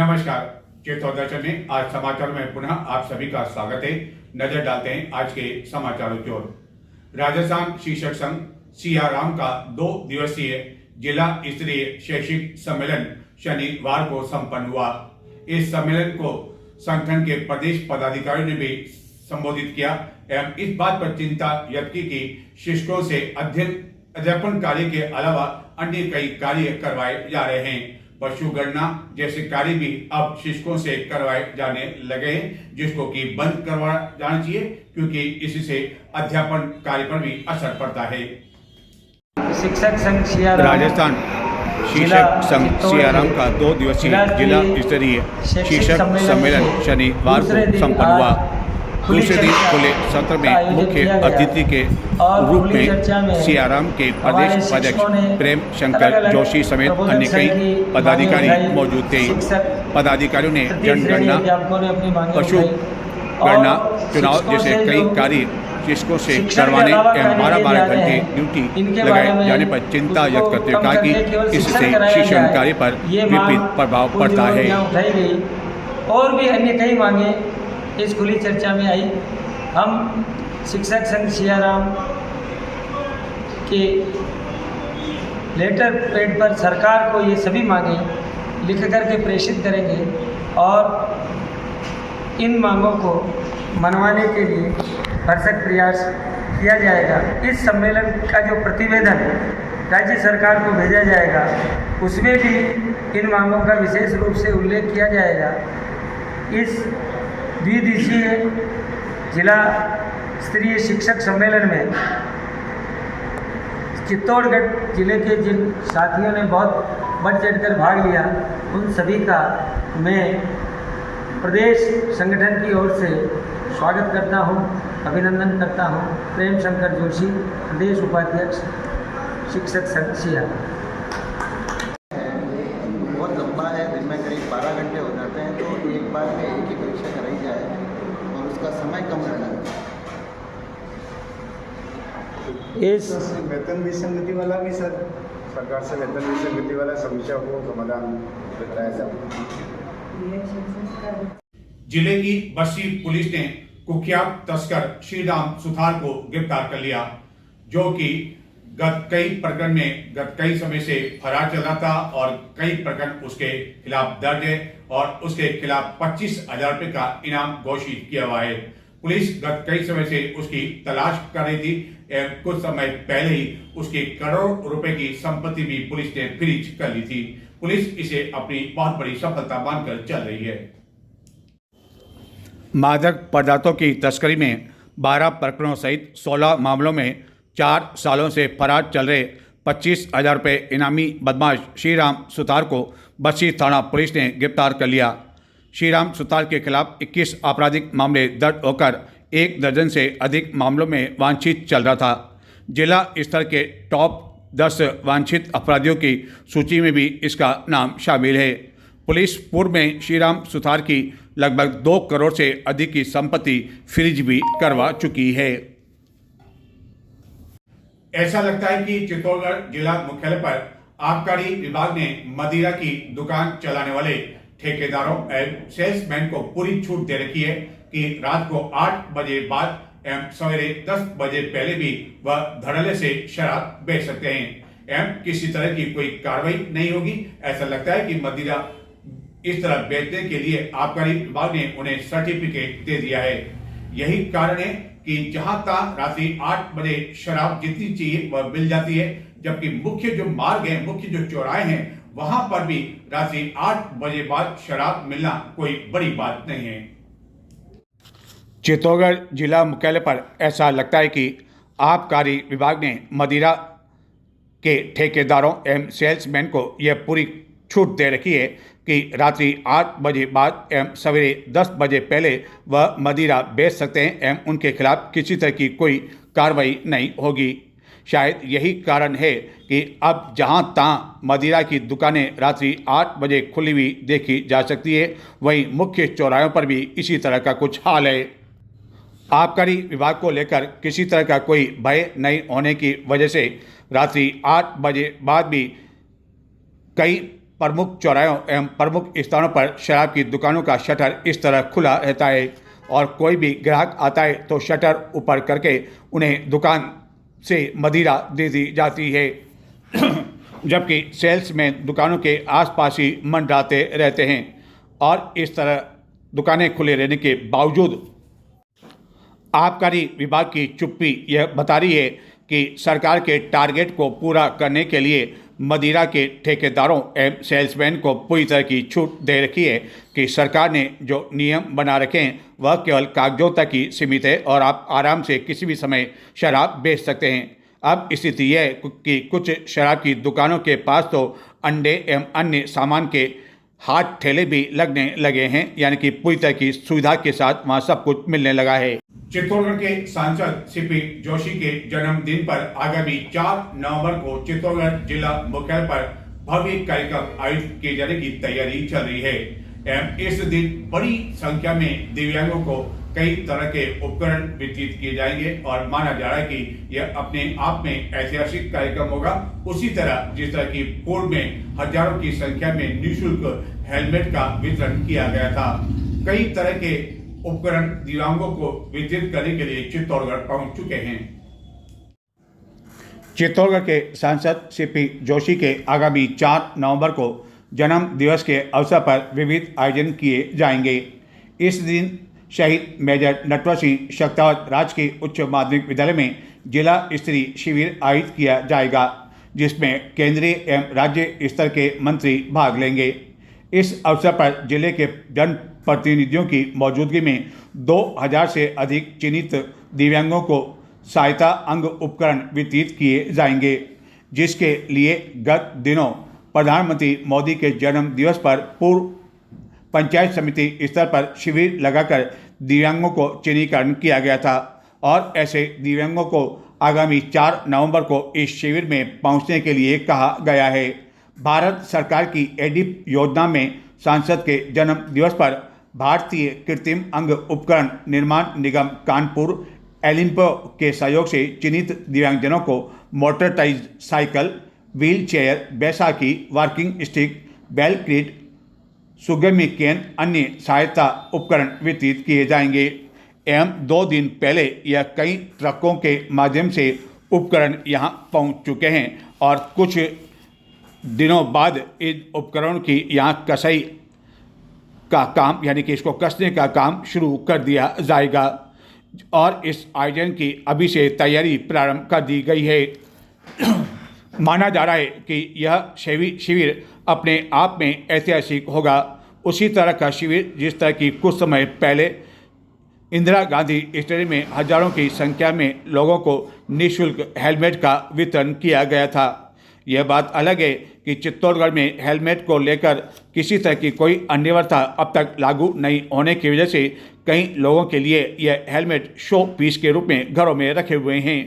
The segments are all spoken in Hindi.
नमस्कार। चेतोदर्शन में आज समाचार में पुनः आप सभी का स्वागत है। नजर डालते हैं आज के समाचारों की ओर। राजस्थान शिक्षक संघ सियाराम का 2 दिवसीय जिला स्तरीय शैक्षिक सम्मेलन शनिवार को संपन्न हुआ। इस सम्मेलन को संगठन के प्रदेश पदाधिकारियों ने भी संबोधित किया एवं इस बात पर चिंता व्यक्त की कि शिक्षकों से अध्यापन कार्य के अलावा अन्य कई कार्य करवाए जा रहे हैं। पशु गणना जैसे कार्य भी अब शिक्षकों से करवाए जाने लगे हैं, जिसको कि बंद करवा जाना चाहिए क्योंकि इससे अध्यापन कार्य पर भी असर पड़ता है। शिक्षक संघ सियाराम राजस्थान शिक्षक संघ सियाराम का 2 दिवसीय जिला स्तरीय शिक्षक सम्मेलन शनिवार को संपन्न हुआ। दूसरे दिन खुले सत्र में मुख्य अतिथि के रूप में सियाराम के प्रदेश अध्यक्ष प्रेम शंकर जोशी समेत अन्य कई पदाधिकारी मौजूद थे। पदाधिकारियों ने जनगणना, पशु गणना, चुनाव जैसे कई कार्य शिक्षकों से करवाने एवं 12-12 घंटे ड्यूटी लगाए जाने पर चिंता व्यक्त करते हुए कहा कि इससे शिक्षण कार्य पर विपरीत प्रभाव पड़ता है। और भी अन्य कई मांगे इस खुली चर्चा में आई। हम शिक्षक संघ सियाराम के लेटर पैड पर सरकार को ये सभी मांगे लिख करके प्रेषित करेंगे और इन मांगों को मनवाने के लिए भरसक प्रयास किया जाएगा। इस सम्मेलन का जो प्रतिवेदन राज्य सरकार को भेजा जाएगा उसमें भी इन मांगों का विशेष रूप से उल्लेख किया जाएगा। इस द्विदिवसीय जिला स्तरीय शिक्षक सम्मेलन में चित्तौड़गढ़ जिले के जिन साथियों ने बहुत बढ़ चढ़कर भाग लिया उन सभी का मैं प्रदेश संगठन की ओर से स्वागत करता हूं, अभिनंदन करता हूं। प्रेम शंकर जोशी, प्रदेश उपाध्यक्ष, शिक्षक संघ सियाराम। बहुत लंबा है, दिन में करीब 12 घंटे हो जाते हैं, तो एक बार में एक ही परीक्षा कराई जाए और उसका समय कम रहना है। इस वेतन विसंगति वाला भी सर सरकार से वेतन विसंगति वाला समस्या को समाधान बताया जाए। जिले की बस्सी पुलिस ने कुख्यात तस्कर श्रीराम सुथार को गिरफ्तार कर लिया, जो कि गत कई समय से फरार चल रहा था और कई प्रकरण उसके खिलाफ दर्ज है और उसके खिलाफ 25,000 रुपये का इनाम घोषित किया हुआ है। पुलिस गत कई समय से उसकी तलाश कर रही थी एवं कुछ समय पहले ही उसकी करोड़ों रुपए की संपत्ति भी पुलिस ने फ्रीज कर ली थी। पुलिस इसे अपनी बहुत बड़ी सफलता मानकर चल रही है। मादक पदार्थों की तस्करी में 12 प्रकरणों सहित 16 मामलों में 4 सालों से फरार चल रहे 25,000 रुपये इनामी बदमाश श्रीराम सुतार को बस्सी थाना पुलिस ने गिरफ्तार कर लिया। श्रीराम सुतार के खिलाफ 21 आपराधिक मामले दर्ज होकर 1 दर्जन से अधिक मामलों में वांछित चल रहा था। जिला स्तर के टॉप 10 वांछित अपराधियों की सूची में भी इसका नाम शामिल है। पुलिस पूर्व में श्रीराम सुतार की लगभग 2 करोड़ से अधिक की संपत्ति फ्रीज भी करवा चुकी है। ऐसा लगता है कि चित्तौड़गढ़ जिला मुख्यालय पर आबकारी विभाग ने मदिरा की दुकान चलाने वाले ठेकेदारों एवं सेल्समैन को पूरी छूट दे रखी है कि रात को 8 बजे बाद एवं सवेरे 10 बजे पहले भी वह धड़ल्ले से शराब बेच सकते हैं एवं किसी तरह की कोई कार्रवाई नहीं होगी। ऐसा लगता है कि मदिरा इस तरह बेचने के लिए आबकारी विभाग ने उन्हें सर्टिफिकेट दे दिया है। यही कारण है कि जहां तक रात्रि 8 बजे शराब जितनी चाहिए वह मिल जाती है, जबकि मुख्य जो मार्ग है, मुख्य जो चौराहे हैं, वहां पर भी रात्रि 8 बजे बाद शराब मिलना कोई बड़ी बात नहीं है। चित्तौड़गढ़ जिला मुख्यालय पर ऐसा लगता है कि आबकारी विभाग ने मदिरा के ठेकेदारों एवं सेल्समैन को यह पूरी छूट दे रखी है कि रात्रि 8 बजे बाद एवं सवेरे 10 बजे पहले वह मदिरा बेच सकते हैं एवं उनके खिलाफ किसी तरह की कोई कार्रवाई नहीं होगी। शायद यही कारण है कि अब जहां तहां मदिरा की दुकानें रात्रि 8 बजे खुली हुई देखी जा सकती है, वहीं मुख्य चौराहों पर भी इसी तरह का कुछ हाल है। आबकारी विभाग को लेकर किसी तरह का कोई भय नहीं होने की वजह से रात्रि 8 बजे बाद भी कई प्रमुख चौराहों एवं प्रमुख स्थानों पर शराब की दुकानों का शटर इस तरह खुला रहता है और कोई भी ग्राहक आता है तो शटर ऊपर करके उन्हें दुकान से मदिरा दे दी जाती है, जबकि सेल्समैन दुकानों के आसपास ही मंडराते रहते हैं। और इस तरह दुकानें खुले रहने के बावजूद आबकारी विभाग की चुप्पी यह बता रही है कि सरकार के टारगेट को पूरा करने के लिए मदिरा के ठेकेदारों एवं सेल्समैन को पूरी तरह की छूट दे रखी है कि सरकार ने जो नियम बना रखे हैं वह केवल कागजों तक ही सीमित है और आप आराम से किसी भी समय शराब बेच सकते हैं। अब स्थिति यह है कि कुछ शराब की दुकानों के पास तो अंडे एवं अन्य सामान के हाथ ठेले भी लगने लगे हैं, यानी कि पूरी तरह की सुविधा के साथ वहाँ सब कुछ मिलने लगा है। चित्तौड़गढ़ के सांसद सीपी जोशी के जन्मदिन पर आगामी 4 नवंबर को चित्तौड़गढ़ जिला मुख्यालय पर भव्य कार्यक्रम आयोजित किए जाने की तैयारी चल रही है एवं इस दिन बड़ी संख्या में दिव्यांगों को कई तरह के उपकरण वितरित किए जाएंगे और माना जा रहा है कि यह अपने आप में ऐतिहासिक कार्यक्रम होगा। उसी तरह जिस तरह की पूर्व में हजारों की संख्या में निःशुल्क हेलमेट का वितरण किया गया था, कई तरह के उपकरण दिव्यांगों को वितरित करने के लिए चित्तौड़गढ़ पहुंच चुके हैं। चित्तौड़गढ़ के सांसद सीपी जोशी के आगामी 4 नवंबर को जन्म दिवस के अवसर पर विविध आयोजन किए जाएंगे। इस दिन शहीद मेजर नटवर सिंह शक्तावत राजकीय उच्च माध्यमिक विद्यालय में जिला स्तरीय शिविर आयोजित किया जाएगा, जिसमें केंद्रीय एवं राज्य स्तर के मंत्री भाग लेंगे। इस अवसर पर जिले के जनप्रतिनिधियों की मौजूदगी में 2000 से अधिक चिन्हित दिव्यांगों को सहायता अंग उपकरण वितरित किए जाएंगे, जिसके लिए गत दिनों प्रधानमंत्री मोदी के जन्म दिवस पर पूर्व पंचायत समिति स्तर पर शिविर लगाकर दिव्यांगों को चिन्हीकरण किया गया था और ऐसे दिव्यांगों को आगामी 4 नवंबर को इस शिविर में पहुंचने के लिए कहा गया है। भारत सरकार की एडिप योजना में सांसद के जन्म दिवस पर भारतीय कृत्रिम अंग उपकरण निर्माण निगम कानपुर एलिम्पो के सहयोग से चिन्हित दिव्यांगजनों को मोटरटाइज्ड साइकिल, व्हील चेयर, बैसाखी, वॉकिंग स्टिक, बेल क्रीट, सुगमी केन, अन्य सहायता उपकरण वितरित किए जाएंगे एवं 2 दिन पहले यह कई ट्रकों के माध्यम से उपकरण यहां पहुंच चुके हैं और कुछ दिनों बाद इन उपकरणों की यहां कसाई का काम, यानी कि इसको कसने का काम शुरू कर दिया जाएगा और इस आयोजन की अभी से तैयारी प्रारंभ कर दी गई है। माना जा रहा है कि यह शिविर अपने आप में ऐतिहासिक होगा। उसी तरह का शिविर जिस तरह की कुछ समय पहले इंदिरा गांधी स्टेडियम में हजारों की संख्या में लोगों को निःशुल्क हेलमेट का वितरण किया गया था। यह बात अलग है कि चित्तौड़गढ़ में हेलमेट को लेकर किसी तरह की कोई अनिवार्यता अब तक लागू नहीं होने की वजह से कई लोगों के लिए यह हेलमेट शो पीस के रूप में घरों में रखे हुए हैं।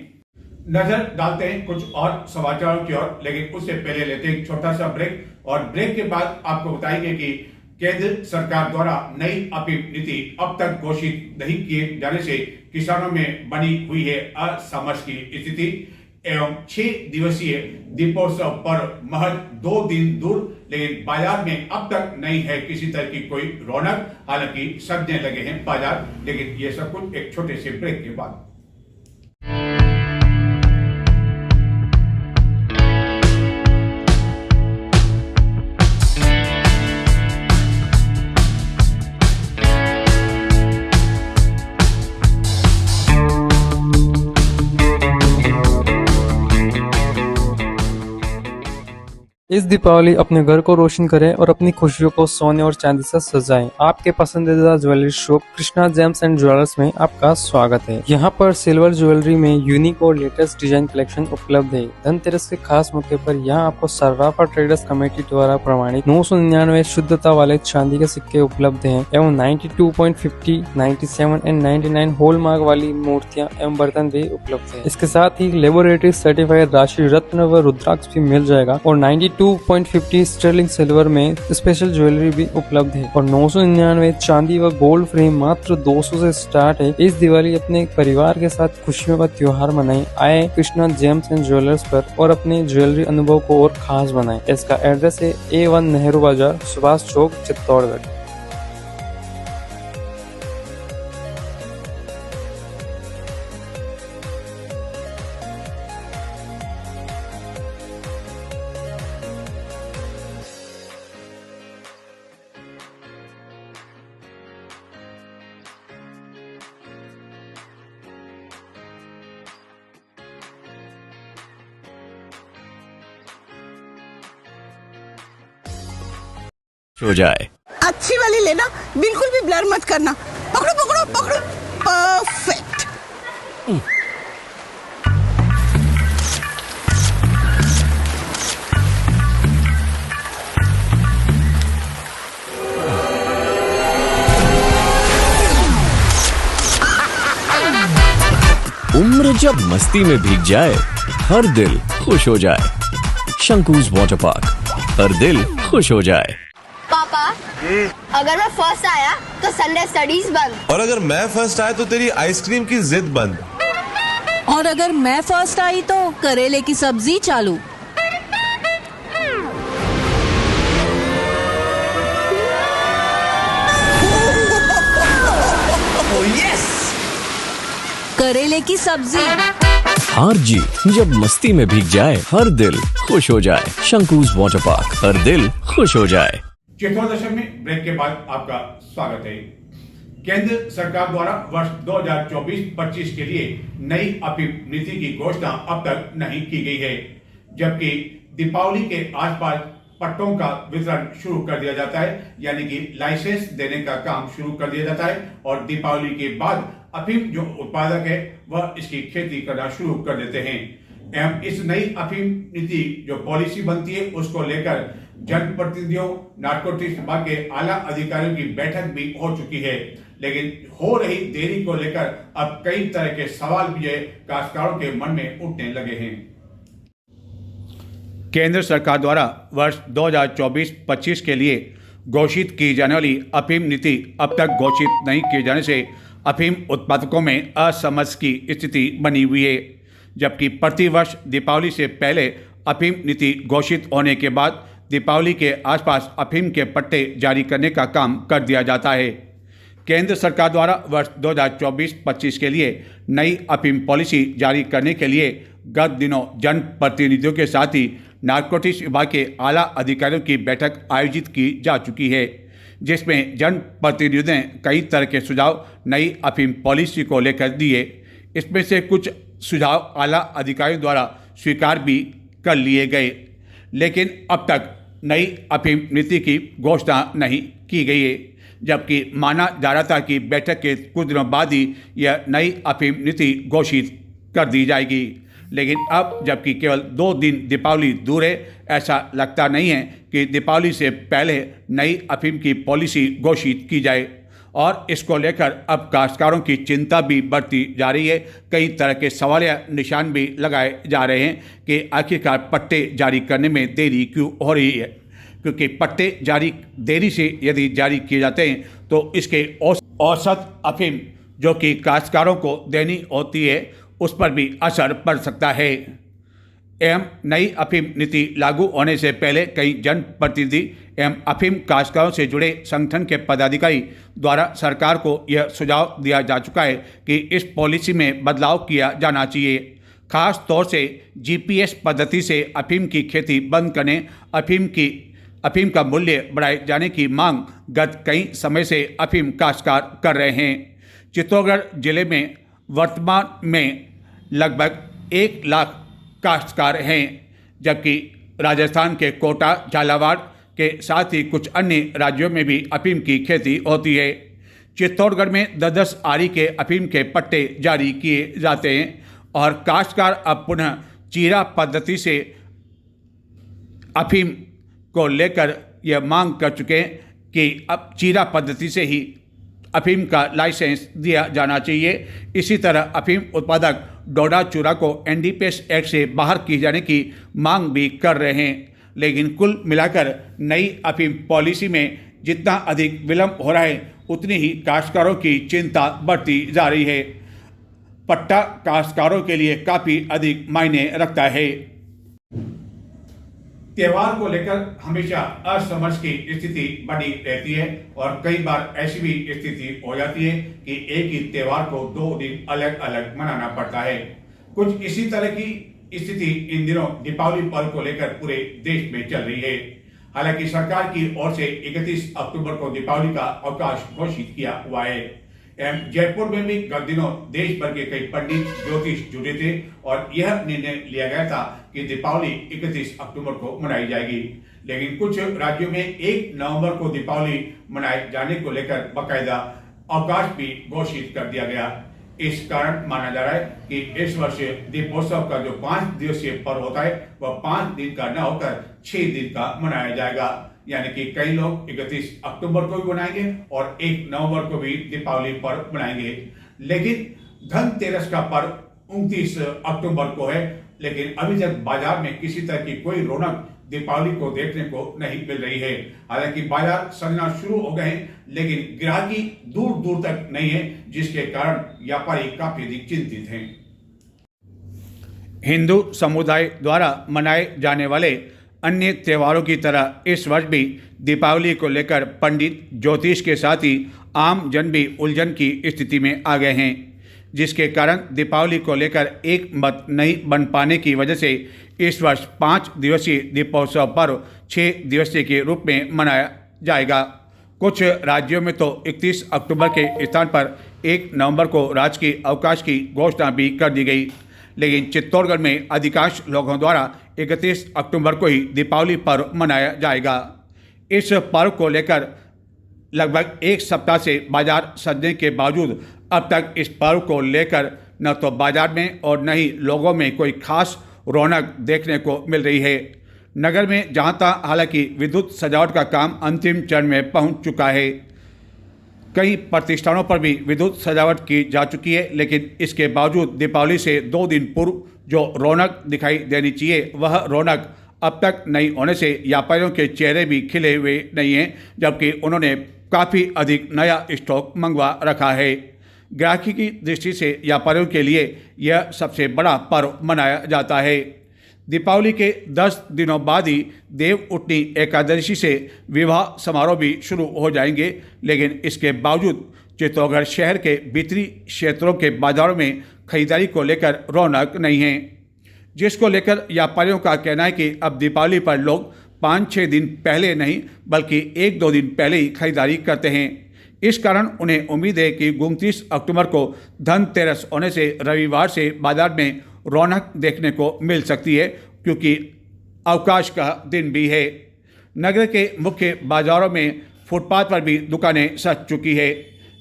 नजर डालते हैं कुछ और समाचारों की ओर, लेकिन उससे पहले लेते हैं एक छोटा सा ब्रेक और ब्रेक के बाद आपको बताएंगे कि केंद्र सरकार द्वारा नई अफीम नीति अब तक घोषित नहीं किए जाने से किसानों में बनी हुई है असमंजस की स्थिति एवं 6 दिवसीय दीपोत्सव पर महज 2 दिन दूर, लेकिन बाजार में अब तक नहीं है किसी तरह की कोई रौनक। हालांकि सजने लगे हैं बाजार, लेकिन ये सब कुछ एक छोटे से ब्रेक के बाद। इस दीपावली अपने घर को रोशन करें और अपनी खुशियों को सोने और चांदी से सजाएं। आपके पसंदीदा jewellery shop Krishna James and jewellers में आपका स्वागत है। यहाँ पर सिल्वर ज्वेलरी में यूनिक और लेटेस्ट डिजाइन कलेक्शन उपलब्ध है। धनतेरस के खास मौके पर यहाँ आपको सर्राफा ट्रेडर्स कमेटी द्वारा प्रमाणित 999 शुद्धता वाले चांदी के सिक्के उपलब्ध हैं एवं 92.50, 97 एंड 99 हॉलमार्क वाली मूर्तियाँ एवं बर्तन भी उपलब्ध है। इसके साथ ही लेबोरेटरी सर्टिफाइड राशि रत्न व रुद्राक्ष भी मिल जाएगा और 92 2.50 स्टर्लिंग सिल्वर में स्पेशल ज्वेलरी भी उपलब्ध है और 999 चांदी व गोल्ड फ्रेम मात्र 200 से स्टार्ट है। इस दिवाली अपने परिवार के साथ खुशियों का त्योहार मनाएं। आए कृष्णा जेम्स एंड ज्वेलर्स पर और अपने ज्वेलरी अनुभव को और खास बनाएं। इसका एड्रेस है A1 नेहरू बाजार, सुभाष चौक, चित्तौड़गढ़। हो जाए। अच्छी वाली लेना, बिल्कुल भी ब्लर मत करना। पकड़ो पकड़ो पकड़ो, परफेक्ट। उम्र जब मस्ती में भीग जाए, हर दिल खुश हो जाए। शंकुज वाटर पार्क, हर दिल खुश हो जाए। पापा, अगर मैं फर्स्ट आया तो संडे स्टडीज बंद। और अगर मैं फर्स्ट आया तो तेरी आइसक्रीम की जिद बंद। और अगर मैं फर्स्ट आई तो करेले की सब्जी चालू। करेले की सब्जी। हार जीत जब मस्ती में भीग जाए, हर दिल खुश हो जाए। शंकुज वाटर पार्क, हर दिल खुश हो जाए। चित्तौड़ दशक में ब्रेक के बाद आपका स्वागत है। केंद्र सरकार द्वारा वर्ष 2024-25 के लिए नई अफीम नीति की घोषणा अब तक नहीं की गई है, जबकि दीपावली के आसपास पट्टों का वितरण शुरू कर दिया जाता है, यानी कि लाइसेंस देने का काम शुरू कर दिया जाता है और दीपावली के बाद अफीम जो उत्पादक है वह इसकी खेती करना शुरू कर देते हैं। एवं इस नई अफीम नीति जो पॉलिसी बनती है उसको लेकर जनप्रतिनिधियों, नारकोटिक्स विभाग के आला अधिकारियों की बैठक भी हो चुकी है, लेकिन हो रही देरी को लेकर अब कई तरह के सवाल भी काश्तकारों के मन में उठने लगे हैं। केंद्र सरकार द्वारा वर्ष 2024-25 के लिए घोषित की जाने वाली अफीम नीति अब तक घोषित नहीं किए जाने से अफीम उत्पादकों में असमंजस की स्थिति बनी हुई है, जबकि प्रतिवर्ष दीपावली से पहले अफीम नीति घोषित होने के बाद दीपावली के आसपास अफीम के पट्टे जारी करने का काम कर दिया जाता है। केंद्र सरकार द्वारा वर्ष 2024-25 के लिए नई अफीम पॉलिसी जारी करने के लिए गत दिनों जनप्रतिनिधियों के साथ ही नारकोटिक्स विभाग के आला अधिकारियों की बैठक आयोजित की जा चुकी है, जिसमें जनप्रतिनिधियों ने कई तरह के सुझाव नई अफीम पॉलिसी को लेकर दिए। इसमें से कुछ सुझाव आला अधिकारियों द्वारा स्वीकार भी कर लिए गए, लेकिन अब तक नई अफीम नीति की घोषणा नहीं की गई है, जबकि माना जा रहा था कि बैठक के कुछ दिनों बाद ही यह नई अफीम नीति घोषित कर दी जाएगी, लेकिन अब जबकि केवल 2 दिन दीपावली दूर है, ऐसा लगता नहीं है कि दीपावली से पहले नई अफीम की पॉलिसी घोषित की जाए और इसको लेकर अब काश्तकारों की चिंता भी बढ़ती जा रही है। कई तरह के सवालिया निशान भी लगाए जा रहे हैं कि आखिरकार पट्टे जारी करने में देरी क्यों हो रही है, क्योंकि पट्टे जारी देरी से यदि जारी किए जाते हैं तो इसके औसत अफीम जो कि काश्तकारों को देनी होती है उस पर भी असर पड़ सकता है। एवं नई अफीम नीति लागू होने से पहले कई जनप्रतिनिधि एवं अफीम काश्तकारों से जुड़े संगठन के पदाधिकारी द्वारा सरकार को यह सुझाव दिया जा चुका है कि इस पॉलिसी में बदलाव किया जाना चाहिए, खास तौर से जीपीएस पद्धति से अफीम की खेती बंद करने, अफीम का मूल्य बढ़ाए जाने की मांग गत कई समय से अफीम काश्तकार कर रहे हैं। चित्तौड़गढ़ जिले में वर्तमान में लगभग 1 लाख काश्तकार हैं, जबकि राजस्थान के कोटा, झालावाड़ के साथ ही कुछ अन्य राज्यों में भी अफीम की खेती होती है। चित्तौड़गढ़ में 10-10 आरी के अफीम के पट्टे जारी किए जाते हैं और काश्तकार अब पुनः चीरा पद्धति से अफीम को लेकर यह मांग कर चुके हैं कि अब चीरा पद्धति से ही अफीम का लाइसेंस दिया जाना चाहिए। इसी तरह अफीम उत्पादक डोडा चूरा को एनडीपीएस एक्ट से बाहर किए जाने की मांग भी कर रहे हैं। लेकिन कुल मिलाकर नई अफीम पॉलिसी में जितना अधिक विलंब हो रहा है उतनी ही काश्तकारों की चिंता बढ़ती जा रही है। पट्टा काश्तकारों के लिए काफी अधिक मायने रखता है। त्योहार को लेकर हमेशा असमझ की स्थिति बनी रहती है और कई बार ऐसी भी स्थिति हो जाती है कि एक ही त्योहार को 2 दिन अलग अलग मनाना पड़ता है। कुछ इसी तरह की स्थिति इन दिनों दीपावली पर्व को लेकर पूरे देश में चल रही है। हालांकि सरकार की ओर से 31 अक्टूबर को दीपावली का अवकाश घोषित किया हुआ है। जयपुर में भी गत दिनों देश भर के कई पंडित ज्योतिष जुड़े थे और यह निर्णय लिया गया था कि दीपावली 31 अक्टूबर को मनाई जाएगी, लेकिन कुछ राज्यों में 1 नवंबर को दीपावली मनाए जाने को लेकर बाकायदा अवकाश भी घोषित कर दिया गया। इस कारण माना जा रहा है कि इस वर्ष दीपोत्सव का जो 5 दिवसीय पर्व होता है वह 5 दिन का न होकर 6 दिन का मनाया जाएगा। यानी कि कई लोग 31 अक्टूबर को भी मनाएंगे और 1 नवंबर को भी दीपावली पर्व मनाएंगे। लेकिन धनतेरस का पर्व 29 अक्टूबर को है, लेकिन अभी तक बाजार में किसी तरह की कोई रौनक दीपावली को देखने को नहीं मिल रही है। हालांकि बाजार सजना शुरू हो गए हैं, लेकिन ग्राहकी दूर दूर तक नहीं है, जिसके कारण व्यापारी काफी अधिक चिंतित हैं। हिंदू समुदाय द्वारा मनाए जाने वाले अन्य त्योहारों की तरह इस वर्ष भी दीपावली को लेकर पंडित ज्योतिष के साथ ही आम जन भी उलझन की स्थिति में आ गए हैं, जिसके कारण दीपावली को लेकर एक मत नहीं बन पाने की वजह से इस वर्ष 5 दिवसीय दीपोत्सव पर्व 6 दिवसीय के रूप में मनाया जाएगा। कुछ राज्यों में तो 31 अक्टूबर के स्थान पर 1 नवंबर को राजकीय अवकाश की घोषणा भी कर दी गई, लेकिन चित्तौड़गढ़ में अधिकांश लोगों द्वारा 31 अक्टूबर को ही दीपावली पर्व मनाया जाएगा। इस पर्व को लेकर लगभग 1 सप्ताह से बाजार सजने के बावजूद अब तक इस पर्व को लेकर न तो बाजार में और न ही लोगों में कोई खास रौनक देखने को मिल रही है। नगर में जहां तक हालांकि विद्युत सजावट का काम अंतिम चरण में पहुंच चुका है, कई प्रतिष्ठानों पर भी विद्युत सजावट की जा चुकी है, लेकिन इसके बावजूद दीपावली से 2 दिन पूर्व जो रौनक दिखाई देनी चाहिए वह रौनक अब तक नहीं होने से व्यापारियों के चेहरे भी खिले हुए नहीं हैं, जबकि उन्होंने काफ़ी अधिक नया स्टॉक मंगवा रखा है। ग्राहकी की दृष्टि से व्यापारियों के लिए यह सबसे बड़ा पर्व मनाया जाता है। दीपावली के 10 दिनों बाद ही देव उठनी एकादशी से विवाह समारोह भी शुरू हो जाएंगे, लेकिन इसके बावजूद चित्तौड़गढ़ शहर के भीतरी क्षेत्रों के बाजारों में खरीदारी को लेकर रौनक नहीं है, जिसको लेकर व्यापारियों का कहना है कि अब दीपावली पर लोग 5-6 दिन पहले नहीं बल्कि 1-2 दिन पहले ही खरीदारी करते हैं। इस कारण उन्हें उम्मीद है कि 29 अक्टूबर को धनतेरस होने से रविवार से बाजार में रौनक देखने को मिल सकती है, क्योंकि अवकाश का दिन भी है। नगर के मुख्य बाजारों में फुटपाथ पर भी दुकानें सज चुकी है,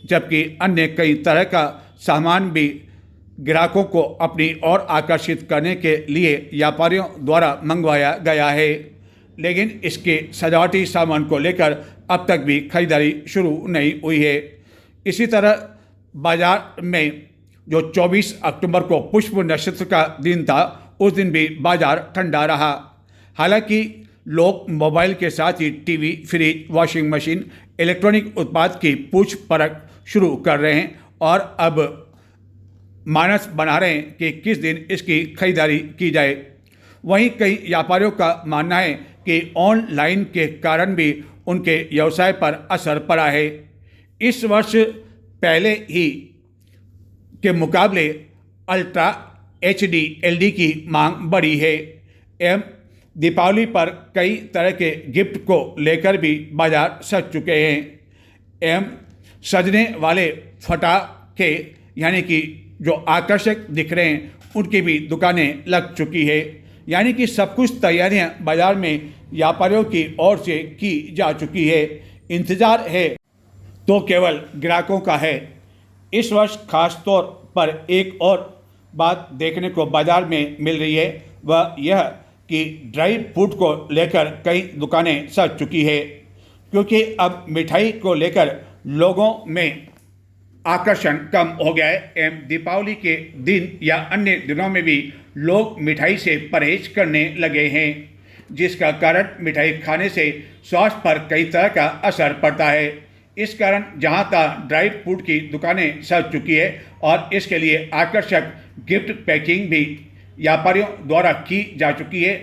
जबकि अन्य कई तरह का सामान भी ग्राहकों को अपनी ओर आकर्षित करने के लिए व्यापारियों द्वारा मंगवाया गया है, लेकिन इसके सजावटी सामान को लेकर अब तक भी खरीदारी शुरू नहीं हुई है। इसी तरह बाजार में जो 24 अक्टूबर को पुष्प नक्षत्र का दिन था, उस दिन भी बाजार ठंडा रहा। हालांकि लोग मोबाइल के साथ ही TV, fridge, washing machine, electronic उत्पाद की पूछ परख शुरू कर रहे हैं और अब मानस बना रहे हैं कि किस दिन इसकी खरीदारी की जाए। वहीं कई व्यापारियों का मानना है कि ऑनलाइन के कारण भी उनके व्यवसाय पर असर पड़ा है। इस वर्ष पहले ही के मुकाबले अल्ट्रा HD LED की मांग बढ़ी है एवं दीपावली पर कई तरह के गिफ्ट को लेकर भी बाजार सज चुके हैं एवं सजने वाले फटाके यानी कि जो आकर्षक दिख रहे हैं उनकी भी दुकानें लग चुकी है। यानी कि सब कुछ तैयारियां बाजार में व्यापारियों की ओर से की जा चुकी है। इंतजार है तो केवल ग्राहकों का है। इस वर्ष खास तौर पर एक और बात देखने को बाजार में मिल रही है, वह यह कि ड्राई फ्रूट को लेकर कई दुकानें सज चुकी है, क्योंकि अब मिठाई को लेकर लोगों में आकर्षण कम हो गया है एवं दीपावली के दिन या अन्य दिनों में भी लोग मिठाई से परहेज करने लगे हैं। जिसका कारण मिठाई खाने से स्वास्थ्य पर कई तरह का असर पड़ता है। इस कारण जहां तक ड्राई फ्रूट की दुकानें सज चुकी है और इसके लिए आकर्षक गिफ्ट पैकिंग भी व्यापारियों द्वारा की जा चुकी है,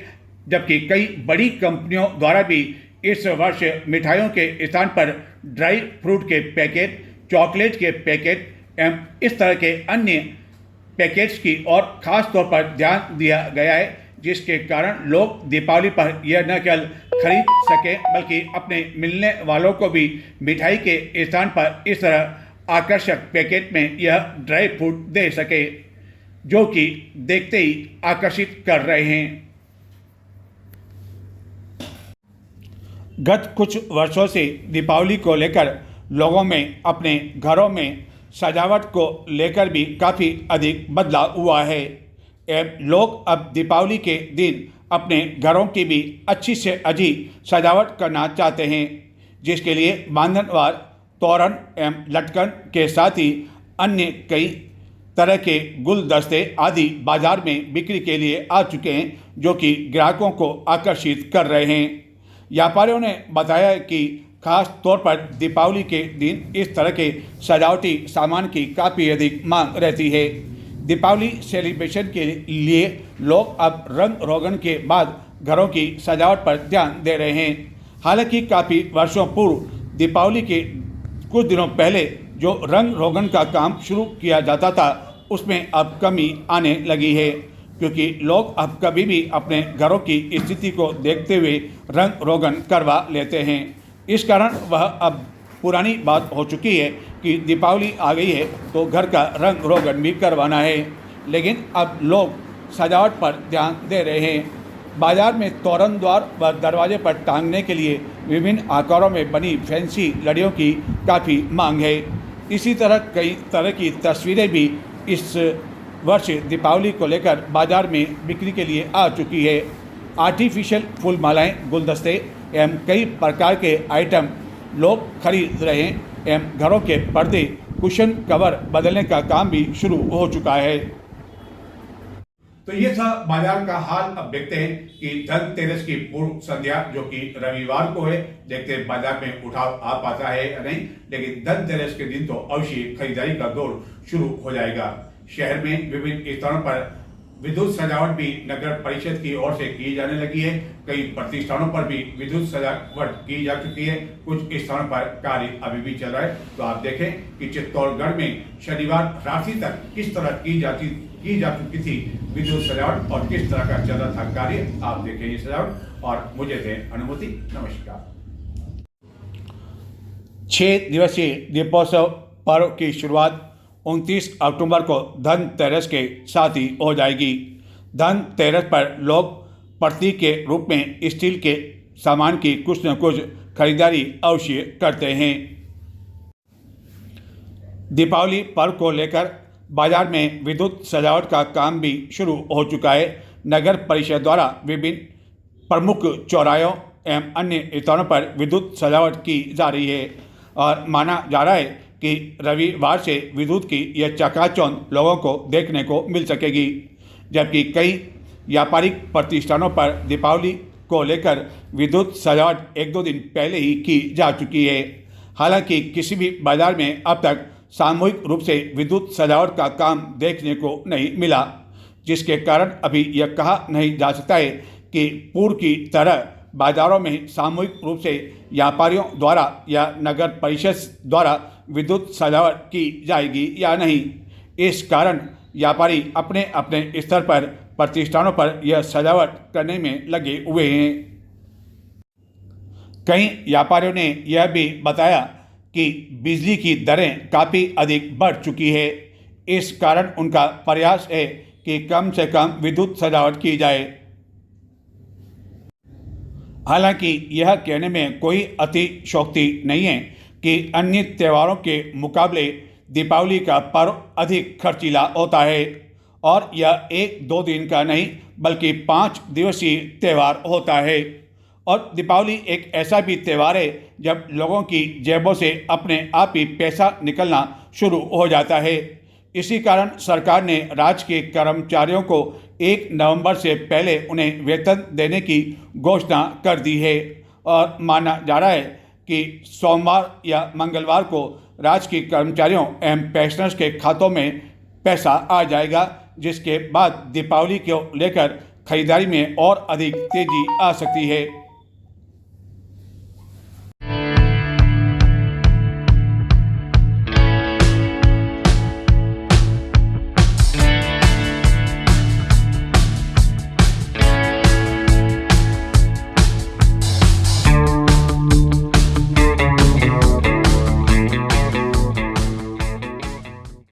जबकि कई बड़ी कंपनियों द्वारा भी इस वर्ष मिठाइयों के स्थान पर ड्राई फ्रूट के पैकेट, चॉकलेट के पैकेट एवं इस तरह के अन्य पैकेट्स की और ख़ास तौर पर ध्यान दिया गया है, जिसके कारण लोग दीपावली पर यह न केवल खरीद सकें बल्कि अपने मिलने वालों को भी मिठाई के स्थान पर इस तरह आकर्षक पैकेट में यह ड्राई फ्रूट दे सके, जो कि देखते ही आकर्षित कर रहे हैं। गत कुछ वर्षों से दीपावली को लेकर लोगों में अपने घरों में सजावट को लेकर भी काफ़ी अधिक बदलाव हुआ है एवं लोग अब दीपावली के दिन अपने घरों की भी अच्छी से अच्छी सजावट करना चाहते हैं, जिसके लिए बांधनवार तोरण एवं लटकन के साथ ही अन्य कई तरह के गुलदस्ते आदि बाजार में बिक्री के लिए आ चुके हैं, जो कि ग्राहकों को आकर्षित कर रहे हैं। व्यापारियों ने बताया कि खास तौर पर दीपावली के दिन इस तरह के सजावटी सामान की काफ़ी अधिक मांग रहती है। दीपावली सेलिब्रेशन के लिए लोग अब रंग रोगन के बाद घरों की सजावट पर ध्यान दे रहे हैं। हालांकि काफ़ी वर्षों पूर्व दीपावली के कुछ दिनों पहले जो रंग रोगन का काम शुरू किया जाता था, उसमें अब कमी आने लगी है, क्योंकि लोग अब कभी भी अपने घरों की स्थिति को देखते हुए रंग रोगन करवा लेते हैं। इस कारण वह अब पुरानी बात हो चुकी है कि दीपावली आ गई है तो घर का रंग रोगन भी करवाना है, लेकिन अब लोग सजावट पर ध्यान दे रहे हैं। बाजार में तोरण द्वार व दरवाजे पर टांगने के लिए विभिन्न आकारों में बनी फैंसी लड़ियों की काफ़ी मांग है। इसी तरह कई तरह की तस्वीरें भी इस वर्ष दीपावली को लेकर बाजार में बिक्री के लिए आ चुकी है। आर्टिफिशियल फूल मालाएँ, गुलदस्ते एवं कई प्रकार के आइटम लोग खरीद रहे हैं एवं घरों के पर्दे, कुशन कवर बदलने का काम भी शुरू हो चुका है। तो ये था बाजार का हाल। अब देखते हैं कि धनतेरस की पूर्व संध्या जो कि रविवार को है, देखते हैं बाजार में उठाव आ पाता है या नहीं, लेकिन धनतेरस के दिन तो अवश्य खरीदारी का दौर शुरू हो जाएगा। शहर में विभिन्न स्थानों पर विद्युत सजावट भी नगर परिषद की ओर से की जाने लगी है। कई प्रतिष्ठानों पर भी विद्युत सजावट की जा चुकी है। कुछ स्थानों पर कार्य अभी भी चल रहा है। तो आप देखें कि चित्तौड़गढ़ में शनिवार रात्रि तक किस तरह की जा चुकी थी विद्युत सजावट और किस तरह का चल रहा था कार्य। आप देखें ये सजावट और मुझे दें अनुभूति। नमस्कार। 6 दिवसीय दीपोत्सव पर्व की शुरुआत 29 अक्टूबर को धनतेरस के साथ ही हो जाएगी। धनतेरस पर लोग प्रतीक के रूप में स्टील के सामान की कुछ न कुछ खरीदारी अवश्य करते हैं। दीपावली पर्व को लेकर बाजार में विद्युत सजावट का काम भी शुरू हो चुका है। नगर परिषद द्वारा विभिन्न प्रमुख चौराहों एवं अन्य स्थानों पर विद्युत सजावट की जा रही है और माना जा रहा है कि रविवार से विद्युत की यह चकाचौंध लोगों को देखने को मिल सकेगी, जबकि कई व्यापारिक प्रतिष्ठानों पर दीपावली को लेकर विद्युत सजावट 1-2 दिन पहले ही की जा चुकी है। हालांकि किसी भी बाजार में अब तक सामूहिक रूप से विद्युत सजावट का काम देखने को नहीं मिला, जिसके कारण अभी यह कहा नहीं जा सकता है कि पूर्व की तरह बाजारों में सामूहिक रूप से व्यापारियों द्वारा या नगर परिषद द्वारा विद्युत सजावट की जाएगी या नहीं। इस कारण व्यापारी अपने अपने स्तर पर प्रतिष्ठानों पर यह सजावट करने में लगे हुए हैं। कई व्यापारियों ने यह भी बताया कि बिजली की दरें काफ़ी अधिक बढ़ चुकी है। इस कारण उनका प्रयास है कि कम से कम विद्युत सजावट की जाए। हालांकि यह कहने में कोई अतिशयोक्ति नहीं है कि अन्य त्योहारों के मुकाबले दीपावली का पर्व अधिक खर्चीला होता है और यह 1-2 दिन का नहीं बल्कि 5 दिवसीय त्यौहार होता है। और दीपावली एक ऐसा भी त्यौहार है जब लोगों की जेबों से अपने आप ही पैसा निकलना शुरू हो जाता है, इसी कारण सरकार ने राज्य के कर्मचारियों को 1 नवंबर से पहले उन्हें वेतन देने की घोषणा कर दी है और माना जा रहा है कि सोमवार या मंगलवार को राज्य के कर्मचारियों एवं पेंशनर्स के खातों में पैसा आ जाएगा, जिसके बाद दीपावली को लेकर खरीदारी में और अधिक तेजी आ सकती है।